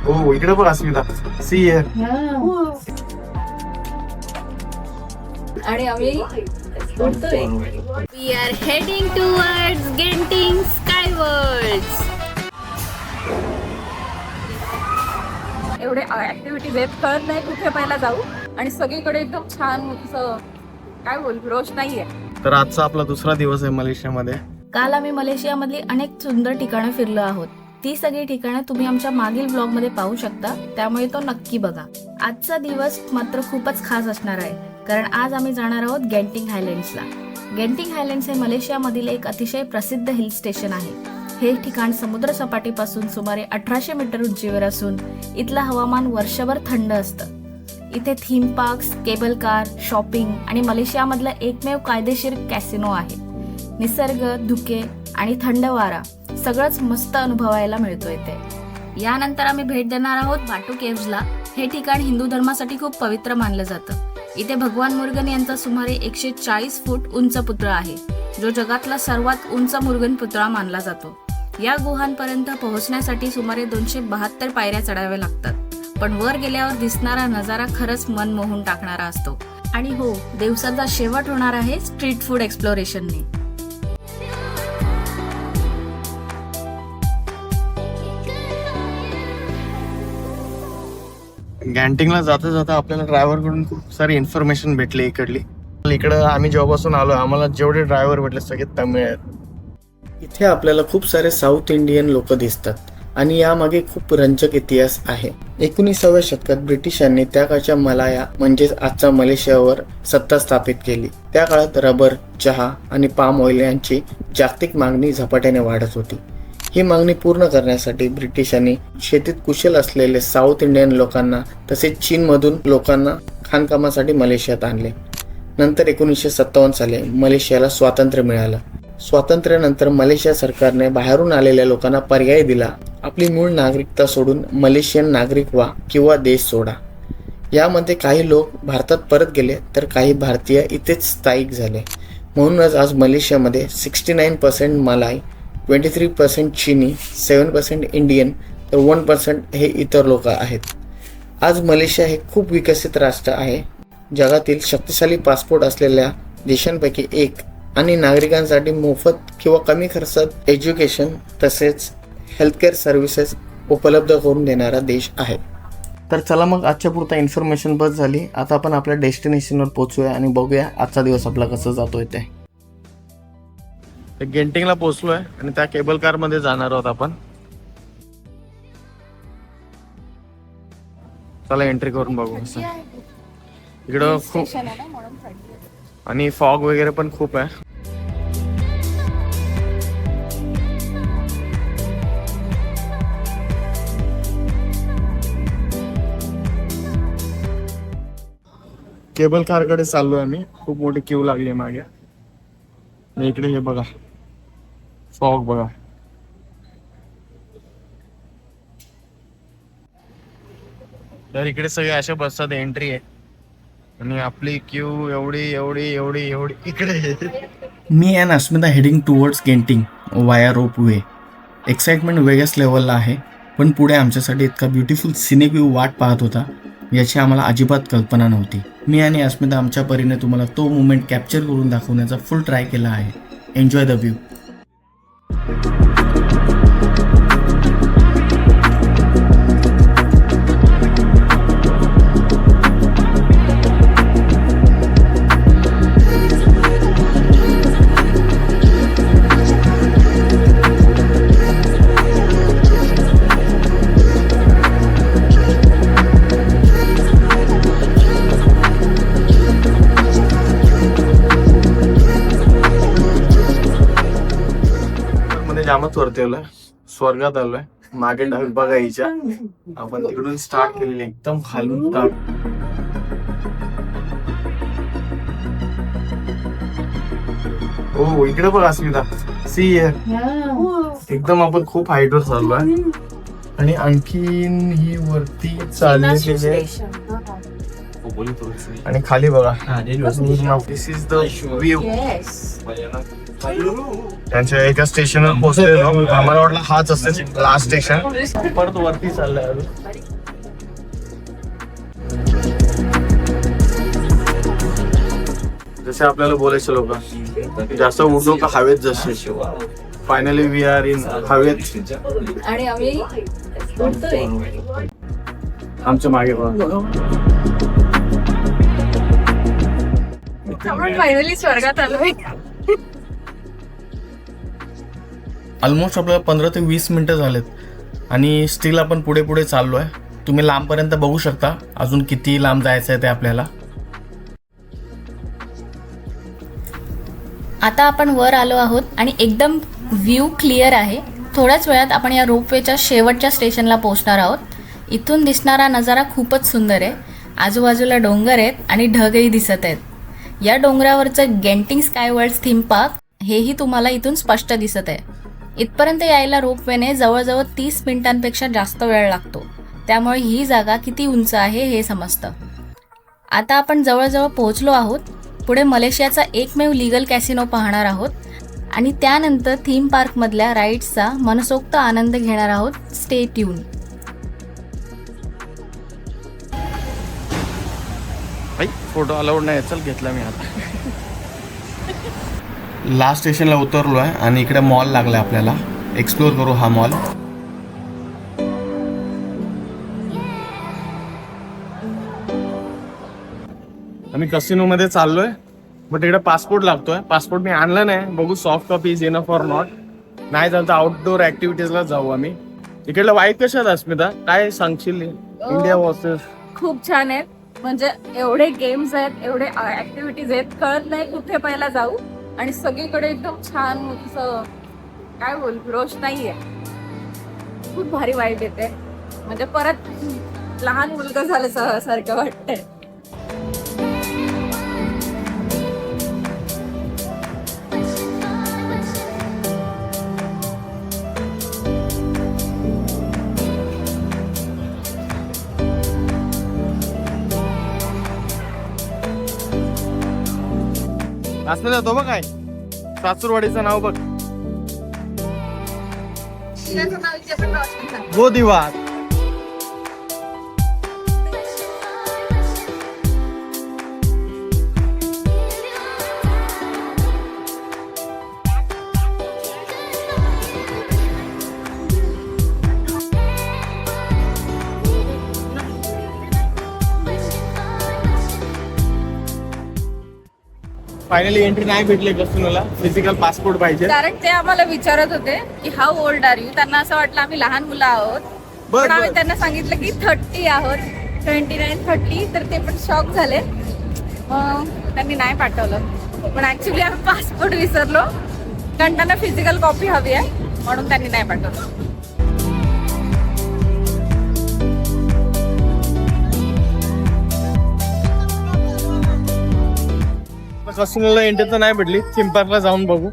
हो इकडे पण अस्मिता सी हिअर. आणि आम्ही उडतोय. We are heading towards Genting skywards. एवढे ऍक्टिव्हिटीज आहेत, कळत नाही कुठे पहिला जाऊ. आणि सगळीकडे एकदम छान असं काय बोलू रोषणाई आहे. तर आजचा आपला दुसरा दिवस आहे मलेशियामध्ये. काल आम्ही मलेशियामधली अनेक सुंदर ठिकाणं फिरलो आहोत. ती सगळी ठिकाणं तुम्ही आमच्या मागील ब्लॉग मध्ये पाहू शकता, त्यामुळे तो नक्की बघा. आजचा दिवस मात्र खूपच खास असणार आहे, कारण आज आम्ही जाणार आहोत गेंटिंग हायलँड्सला. गेंटिंग हायलँड्स हे मलेशियामधील एक अतिशय प्रसिद्ध हिल स्टेशन आहे. हे ठिकाण समुद्र सपाटीपासून सुमारे 1800 मीटर उंचीवर असून इथलं हवामान वर्षभर थंड असतं. इथे theme parks, cable car, shopping आणि मलेशियामधलं एकमेव कायदेशीर कॅसिनो आहे. निसर्ग, धुके आणि थंड वारा सगळंच मस्त अनुभवायला मिळतो इथे. यानंतर आम्ही भेट देणार आहोत बाटू केव्हजला. हे ठिकाण हिंदू धर्मासाठी खूप पवित्र मानलं जातं. इथे भगवान मुर्गन यांचा सुमारे 140 फूट उंच पुतळा आहे, जो जगातला सर्वात उंच मुर्गन पुतळा मानला जातो. या गुहांपर्यंत पोहोचण्यासाठी सुमारे 272 पायऱ्या चढाव्या लागतात, पण वर गेल्यावर दिसणारा नजारा खरंच मन मोहून टाकणारा असतो. आणि हो, दिवसाचा शेवट होणार आहे स्ट्रीट फूड एक्सप्लोरेशनने. गॅन्टिंगला जाता जाता आपल्याला ड्रायव्हर कडून खूप सारी इन्फॉर्मेशन भेटली इकडली. इकडं आम्ही जेव्हापासून आलो आम्हाला जेवढे ड्रायव्हर भेटले सगळे तमिळ आहेत. इथे आपल्याला खूप सारे साऊथ इंडियन लोक दिसतात आणि यामागे खूप रंजक इतिहास आहे. 19व्या शतकात ब्रिटिशांनी त्या काळच्या मलाया म्हणजेच आजच्या मलेशियावर सत्ता स्थापित केली. त्या काळात रबर, चहा आणि पाम ऑइल यांची जागतिक मागणी झपाट्याने वाढत होती. ही मागणी पूर्ण करण्यासाठी ब्रिटिशांनी शेतीत कुशल असलेले साऊथ इंडियन लोकांना तसेच चीनमधून लोकांना खाणकामासाठी मलेशियात आणले. नंतर 1957 साली मलेशियाला स्वातंत्र्य मिळालं. स्वातंत्र्यानंतर मलेशिया सरकारने बाहेरून आलेल्या लोकांना पर्याय दिला, आपली मूळ नागरिकता सोडून मलेशियन नागरिक व्हा किंवा देश सोडा. यामध्ये काही लोक भारतात परत गेले तर काही भारतीय इथेच स्थायिक झाले. म्हणूनच आज मलेशियामध्ये 69% मलाय, 23% चीनी, 7% इंडियन तर 1% हे इतर लोक आहेत. आज मलेशिया हे खूप विकसित राष्ट्र आहे. जगातील शक्तिशाली पासपोर्ट असलेल्या देशांपैकी एक आणि नागरिकांसाठी मोफत किंवा कमी खर्चात एज्युकेशन तसेच हेल्थकेअर सर्व्हिसेस उपलब्ध करून देणारा देश आहे. तर चला मग आजच्या पुरता इन्फॉर्मेशन बस झाली. आता आपण आपल्या डेस्टिनेशनवर पोहोचूया आणि बघूया आजचा दिवस आपला कसं जातोय ते. गेंटिंगला पोहोचलोय आणि त्या केबल कार मध्ये जाणार आहोत आपण. चला एंट्री करून बघू कसं. इकडं खूप आणि फॉग वगैरे पण खूप आहे. केबल कार कडे चाललोय आम्ही. खूप मोठी क्यू लागली मागे. इकडे हे बघा, फॉग बघा. तर इकडे सगळे अशा बसतात, एंट्री आहे आणि आपली क्यू एवढी एवढी एवढी एवढी इकडे. मी and Asmita heading towards Genting via rope way. Excitement वेगळ्याच लेवलला आहे, पण पुढे आमच्यासाठी इतका ब्युटिफुल सिनिक व्ह्यू वाट पाहत होता याची आम्हाला अजिबात कल्पना नव्हती. मी आणि अस्मिता आमच्या परीने तुम्हाला तो मोमेंट कॅप्चर करून दाखवण्याचा फुल ट्राय केला आहे. Enjoy the view. जामच वरती आलोय, स्वर्गात आलोय. मागे ढग बघायच्या. आपण तिकडून स्टार्ट केलेली एकदम खालून स्टार्ट. हो इकडे बघ अस्मिता सी हिअर. एकदम आपण खूप हाईटवर चाललोय आणि आणखीन ही वरती चाललेली आहे आणि खाली बघा. दिस इज द व्ह्यू. त्यांच्या एका स्टेशनवर पोहोचलेलो. आम्हाला वाटलं हाच असते लास्ट स्टेशन. परत वरती चाललंय अजून. जसे आपल्याला बोलायचे लोक जास्त उडलो का हवेत जसे. फायनली वी आर इन हवेत आणि आम्ही उडतोय. आमच्या मागे आपण फायनली स्वर्गात आलोय. ऑलमोस्ट आपल्याला 15 ते 20 मिनिटं झालेत आणि स्टील आपण पुढे पुढे चाललो आहे. तुम्ही लांबपर्यंत बघू शकता अजून किती लांब जायचं आहे ते आपल्याला. आता आपण वर आलो आहोत आणि एकदम व्ह्यू क्लिअर आहे. थोड्याच वेळात आपण या रोपवेच्या शेवटच्या स्टेशनला पोहोचणार आहोत. इथून दिसणारा नजारा खूपच सुंदर आहे. आजूबाजूला डोंगर आहेत आणि ढगही दिसत आहेत. या डोंगरावरचं Genting sky world theme park हेही तुम्हाला इथून स्पष्ट दिसत आहे. इथपर्यंत यायला रोपवेने जवळजवळ 30 मिनिटांपेक्षा जास्त वेळ लागतो. त्यामुळे ही जागा किती उंच आहे हे समजतं. आता आपण जवळजवळ पोहोचलो आहोत. पुढे मलेशियाचा एकमेव लीगल कॅसिनो पाहणार आहोत आणि त्यानंतर थीम पार्कमधल्या राईड्सचा मनसोक्त आनंद घेणार आहोत. Stay tune. फोटो अलाउड नाही, चल घेतला मी आता. लास्ट स्टेशनला उतरलो आहे आणि इकडे मॉल लागला आपल्याला. एक्सप्लोर करू हा मॉल. आम्ही कसिनो मध्ये चाललोय. बट इकडे पासपोर्ट लागतोय. पासपोर्ट मी आणला नाही. बघू soft copy is enough or not. नाही झालं तर आउटडोर ऍक्टिव्हिटीजला जाऊ आम्ही. इकडलं वाईट कशात अस्मिता काय सांगशील इंडिया वर्सेस? खूप छान आहेत. म्हणजे एवढे गेम्स आहेत, एवढे ऍक्टिव्हिटीज आहेत, कळत नाही कुठे पहिला जाऊ. आणि सगळीकडे एकदम छान असं काय बोल रोषणाई आहे. खूप भारी वाईब येते. म्हणजे परत लहान मुलगा झालं सारखं वाटतंय. असं जातो बघ काय सासूरवाडीचं नाव बघ. गो दिवा. फायनली एंट्री नाही भेटली कसिनोला. फिजिकल पासपोर्ट पाहिजे. कारण ते आम्हाला विचारत होते की हाऊ ओल्ड आर यू. त्यांना असं वाटलं आम्ही लहान मुलं आहोत. पण आम्ही त्यांना सांगितलं की 30 आहोत. 29, 30. तर ते पण शॉक झाले. त्यांनी नाही पाठवलं. पण ऍक्च्युली आम्ही पासपोर्ट विसरलो कारण त्यांना फिजिकल कॉपी हवी आहे म्हणून त्यांनी नाही पाठवलं. कसिनोला एंट्री तर नाही भेटली. थीम पार्कला जाऊन बघू.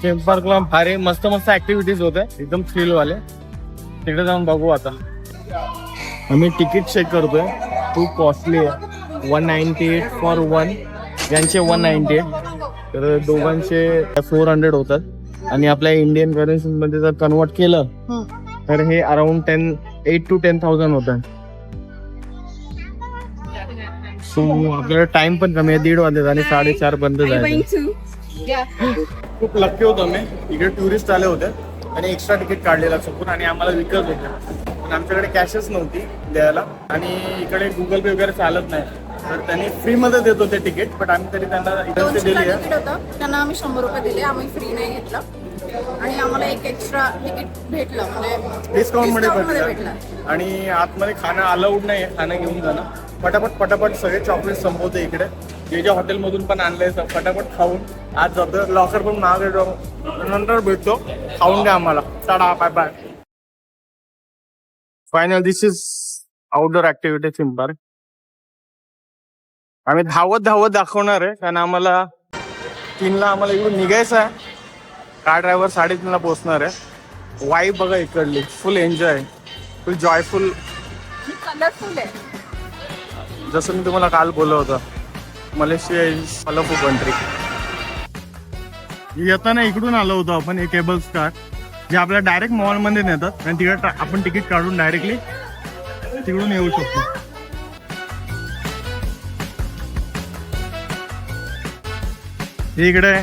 थीम पार्कला भारी मस्त मस्त ऍक्टिव्हिटीज होते एकदम थ्रिल वाले. तिकडे जाऊन बघू आता. आम्ही तिकीट चेक करतोय. खूप कॉस्टली आहे. 198 फॉर वन. यांचे 198 तर दोघांचे 400 होतात. आणि आपल्या इंडियन करन्सी मध्ये जर कन्वर्ट केलं तर हे अराउंड 8 to 10,000 होतात. सो आपल्याला टाइम पण कमी आहे. 1:30 वाजले आणि 4:30 बंद जायचं. खूप लकी होतो मी. इकडे टुरिस्ट आले होते आणि एक्स्ट्रा तिकीट काढलेला चुकून आणि आम्हाला विकत होते. पण आमच्याकडे कॅशच नव्हती द्यायला आणि इकडे गुगल पे वगैरे चालत नाही. तर त्यांनी फ्री मध्ये देत होते तिकीट. बट आम्ही तरी त्यांना इकडे दिली आहे. तिकीट होतं त्यांना आम्ही 100 रुपये दिले. आम्ही फ्री नाही घेतलं आणि आम्हाला एक एक्स्ट्रा तिकीट भेटलं. म्हणजे डिस्काउंट मध्ये भेटलं. भेटलं. आणि आतमध्ये खाणं अलाउड नाही. खाणं घेऊन जाणं. पटापट सगळे चॉकलेट संपवते इकडे. जे ज्या हॉटेलमधून पण आणलंय पटापट खाऊन आज जातो. लॉकर पण मागे नंतर भेटतो. खाऊन द्या आम्हाला. Tata bye bye. Final this is outdoor activity theme park. आम्ही धावत दाखवणार आहे कारण आम्हाला 3ला आम्हाला इकडून निघायचं आहे. कार ड्रायव्हर 3:30ला पोहोचणार आहे. वाईब बघा इकडली. Full enjoy. Full joyful. Colourful आहे. जसं मी तुम्हाला काल बोललो होतं मलेशिया इज कलरफुल कंट्री. येताना इकडून आलो होतो आपण, हे केबल कार जे आपल्याला डायरेक्ट मॉलमध्ये नेतात आणि तिकडे आपण तिकीट काढून डायरेक्टली तिकडून येऊ शकतो. इकडे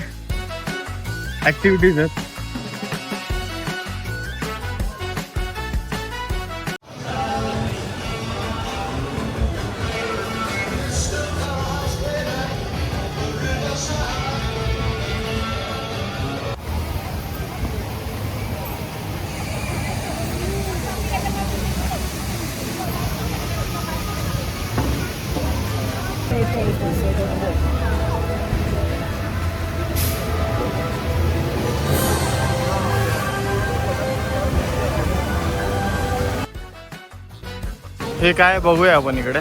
ऍक्टिव्हिटीज आहेत. हे काय बघूया आपण इकडे.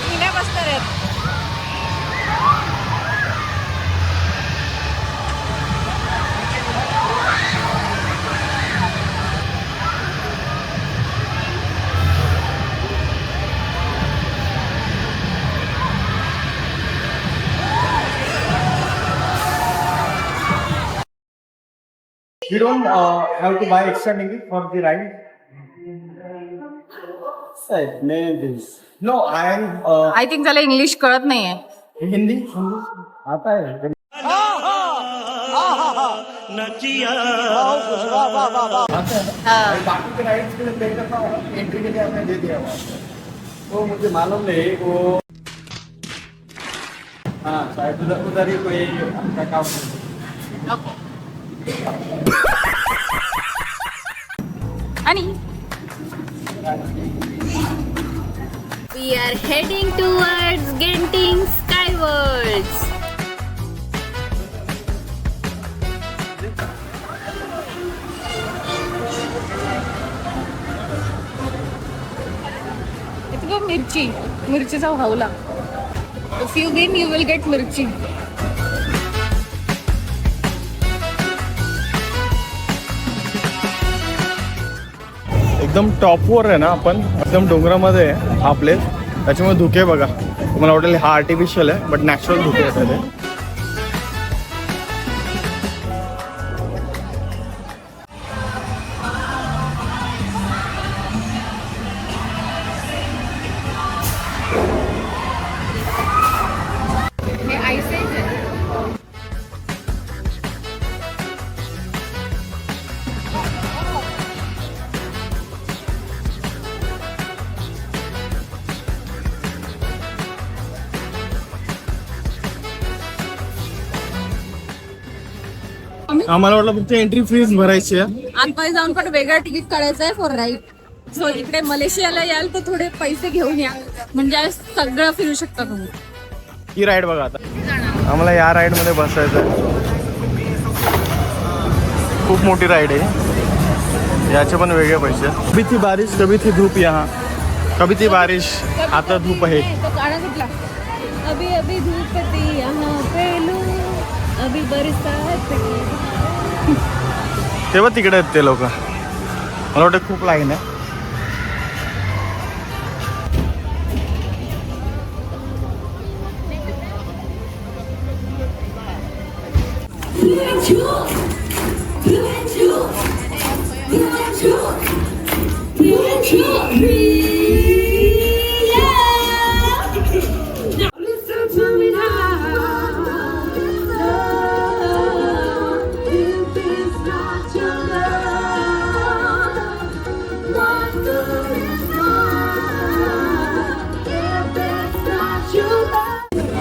हिने बसणार आहेत. You don't have to buy extra ticket for the ride. No, I am I think त्याला इंग्लिश कळत नाहीये. हिंदी आता है. बाकी के राइड्स के लिए पे करना होगा, एंट्री के लिए आपने दे दिया हुआ. वो मुझे मालूम नहीं वो. हाँ शायद उधर ही कोई आपका काम है. आणि we are heading towards Genting Skywards. इथे बघ मिरचीचा भावला. If you win, you will get मिरची. एकदम टॉपवर आहे ना आपण, एकदम डोंगरामध्ये आहे हा प्लेस. त्याच्यामुळे धुके बघा, तुम्हाला वाटेल हा आर्टिफिशियल आहे बट नॅचरल धुके आहेत ते. हे आईस आहे. आम्हाला वाटलं फक्त एंट्री फीज भरायची आहे. आतमध्ये जाऊन पण वेगळं तिकीट काढायचं आहे फॉर राईड. सो इकडे मलेशियाला याल तर थोडे पैसे घेऊन या, म्हणजे सगळं फिरू शकता तुम्ही. ही राईड बघा आता, आम्हाला या राईड मध्ये बसायचं आहे. खूप मोठी राईड आहे, याचे पण वेगळे पैसे. कभी थी बारिश कभी थी धूप, यहाँ कभी थी बारिश आता धूप आहे. तो गाणं कुठला? अभी अभी धूप थी यहाँ पे लू, अभी बरसात की. तेव्हा तिकडे आहेत ते लोक. मला वाटतं खूप लाईन आहे.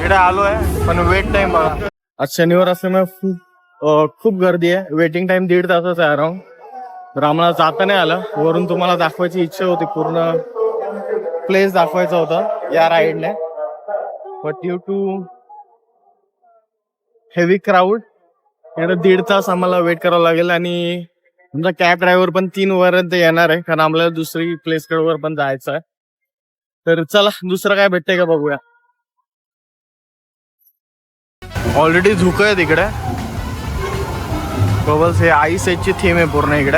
इकडे आलो आहे पण वेट टाइम बघा. आज शनिवार असल्यामुळे खूप गर्दी आहे. वेटिंग टाइम 1.5 तासाचा आहे अराउंड. तर आम्हाला जाता नाही आलं. वरून तुम्हाला दाखवायची इच्छा होती पूर्ण प्लेस दाखवायचा होता या राईडने, but due to heavy crowd इकडे 1.5 तास आम्हाला वेट करावं लागेल. आणि तुमचा कॅब ड्रायव्हर पण 3 पर्यंत येणार आहे, कारण आम्हाला दुसरी प्लेस वर पण जायचं आहे. तर चला दुसरं काय भेटतंय का बघूया. ऑलरेडी झुक आहे तिकडे बबल्स, हे आईस एजची थीम आहे पूर्ण इकडे.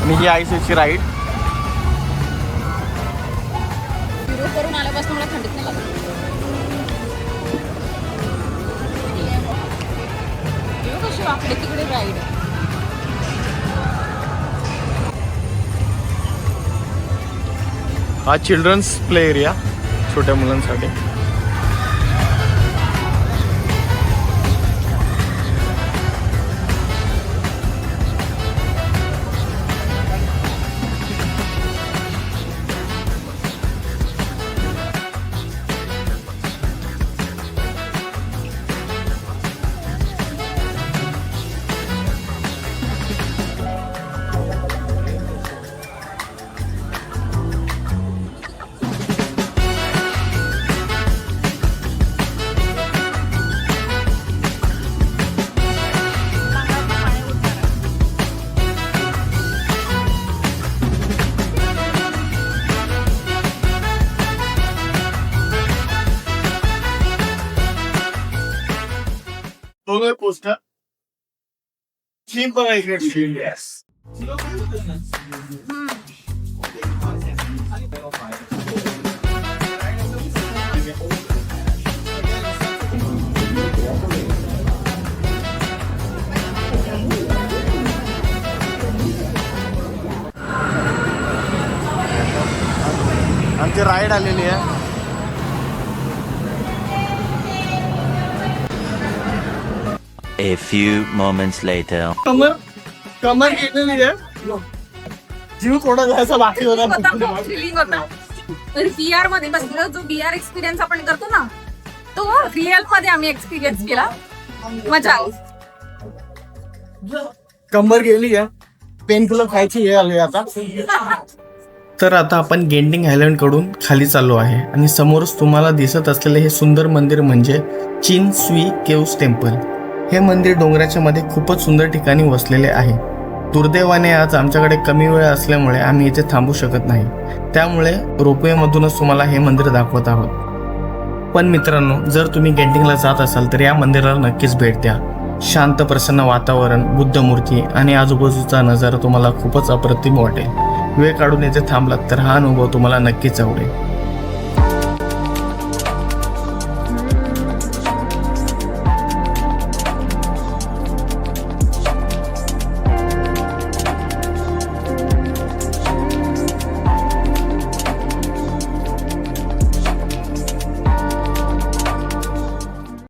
आणि ही आईस एजची राईड. करून आल्यापासून मला थंडीत नाही लागत. कशी वाकडे तिकडे राईड. हा चिल्ड्रन्स प्ले एरिया छोट्या मुलांसाठी. पोस्टर थीम बघा इकडे. आमची राईड आलेली आहे. A few moments later. कमर घेतलेली आहे. जीव थोडा जायचा बाकी होता. थ्रिलिंग होता. VR मध्ये बसलो, जो VR एक्सपिरियन्स आपण करतो ना, तो रिअल मध्ये आम्ही एक्सपिरियन्स केला. मजा आली. कंबर गेली आहे. पेनकिलर खायची हे आली आता. तर आता आपण गेंटिंग आयलंड कडून खाली चाललो आहे आणि समोरच तुम्हाला दिसत असलेले हे सुंदर मंदिर म्हणजे चिन स्वी केव्स टेम्पल. हे मंदिर डोंगराच्या मध्ये खूपच सुंदर ठिकाणी वसलेले आहे. दुर्दैवाने आज आमच्याकडे कमी वेळ असल्यामुळे आम्ही इथे थांबू शकत नाही, त्यामुळे रोपवे मधूनच तुम्हाला हे मंदिर दाखवत आहोत. पण मित्रांनो, जर तुम्ही गेंटिंगला जात असाल तर या मंदिराला नक्कीच भेट द्या. शांत प्रसन्न वातावरण, बुद्ध मूर्ती आणि आजूबाजूचा नजारा तुम्हाला खूपच अप्रतिम वाटेल. वेळ काढून येथे थांबलात तर हा अनुभव तुम्हाला नक्कीच आवडेल.